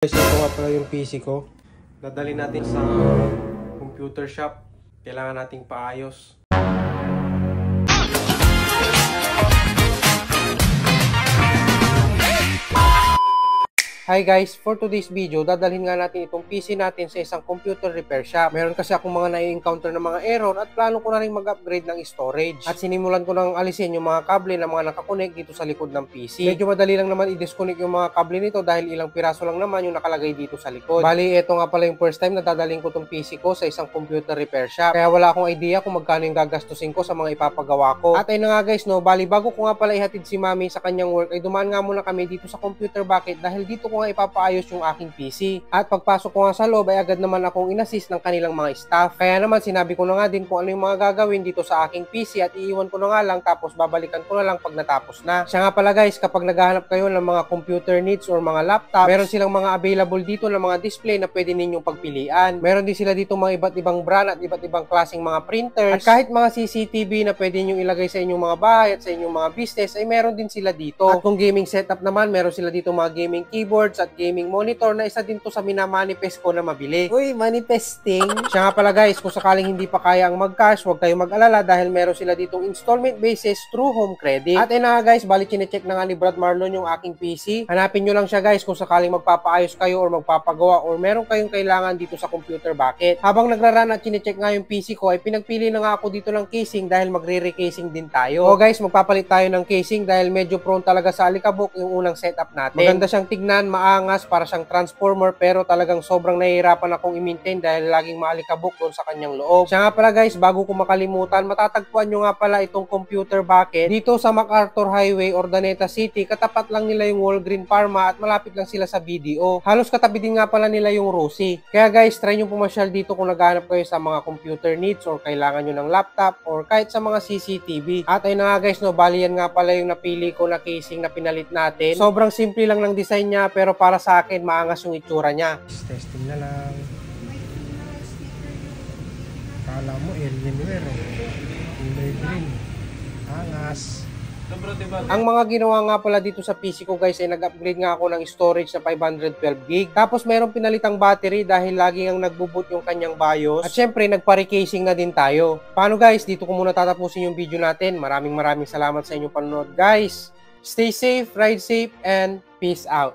Guys, ito nga pala yung PC ko. Dadalhin natin sa computer shop. Kailangan nating paayos. Hi guys, for today's video, dadalhin nga natin itong PC natin sa isang computer repair shop. Meron kasi akong mga nai-encounter na mga error at plano ko na rin mag-upgrade ng storage. At sinimulan ko nang alisin yung mga kable na mga nakakonect dito sa likod ng PC. Medyo madali lang naman i-disconnect yung mga kable nito dahil ilang piraso lang naman yung nakalagay dito sa likod. Bali, ito nga pala yung first time na dadalhin ko itong PC ko sa isang computer repair shop. Kaya wala akong idea kung magkano yung gagastusin ko sa mga ipapagawa ko. At ayun na nga guys, no, bali bago ko nga pala ihatid si Mami sa kanyang work, ay dumaan nga muna kami dito sa computer bucket dahil dito ko nga ipapaayos yung aking PC. At pagpasok ko nga sa loob ay agad naman akong inassist ng kanilang mga staff. Kaya naman sinabi ko na nga din kung ano yung mga gagawin dito sa aking PC at iiwan ko na nga lang tapos babalikan ko na lang pag natapos na. Siya nga pala guys, kapag naghahanap kayo ng mga computer needs or mga laptop, meron silang mga available dito na mga display na pwede ninyong pagpilian. Meron din sila dito mga iba't ibang brand at iba't ibang klaseng mga printers. At kahit mga CCTV na pwede ninyong ilagay sa inyong mga bahay at sa inyong mga business ay meron din sila dito. At kung gaming setup naman, meron sila dito mga gaming keyboards at gaming monitor na isa din to sa minamanifest ko na mabili. Uy, manifesting! Siya nga pala guys, kung sakaling hindi pa kaya ang mag-cash, huwag kayong mag-alala dahil meron sila ditong installment basis through home credit. At ayun na nga guys, bali chinecheck na nga ni Brad Marlon yung aking PC. Hanapin nyo lang siya guys kung sakaling magpapaayos kayo or magpapagawa or meron kayong kailangan dito sa computer bucket. Habang nagrarun at chinecheck nga yung PC ko, ay pinagpili na nga ako dito ng casing dahil magre-recasing din tayo. O guys, magpapalit tayo ng casing dahil medyo prone talaga sa alikabok yung unang setup natin. Maganda siyang tignan, maangas, para siyang transformer pero talagang sobrang nahihirapan akong i-maintain dahil laging maalikabok doon sa kanyang loob. Siya nga pala guys, bago ko makalimutan, matatagpuan nyo nga pala itong computer bucket dito sa MacArthur Highway, Urdaneta City. Katapat lang nila yung Walgreen Pharma at malapit lang sila sa BDO. Halos katabi din nga pala nila yung Rosie. Kaya guys, try nyo pumasyal dito kung naghahanap kayo sa mga computer needs or kailangan nyo ng laptop or kahit sa mga CCTV. At ayun na nga guys, no, bali yan nga pala yung napili ko na casing na pinalit natin. Sobrang simple lang ng design niya pero para sa akin, maangas yung itsura niya. Testing na lang. Kala mo Alienware kulay green. Angas. Ang mga ginawa nga pala dito sa PC ko guys ay nag-upgrade nga ako ng storage na 512GB. Tapos mayroong pinalitang battery dahil lagi ang nagbo-boot yung kanyang BIOS. At syempre nagpa-recasing na din tayo. Paano guys? Dito ko muna tatapusin yung video natin. Maraming salamat sa inyong panonood guys. Stay safe, ride safe, and peace out.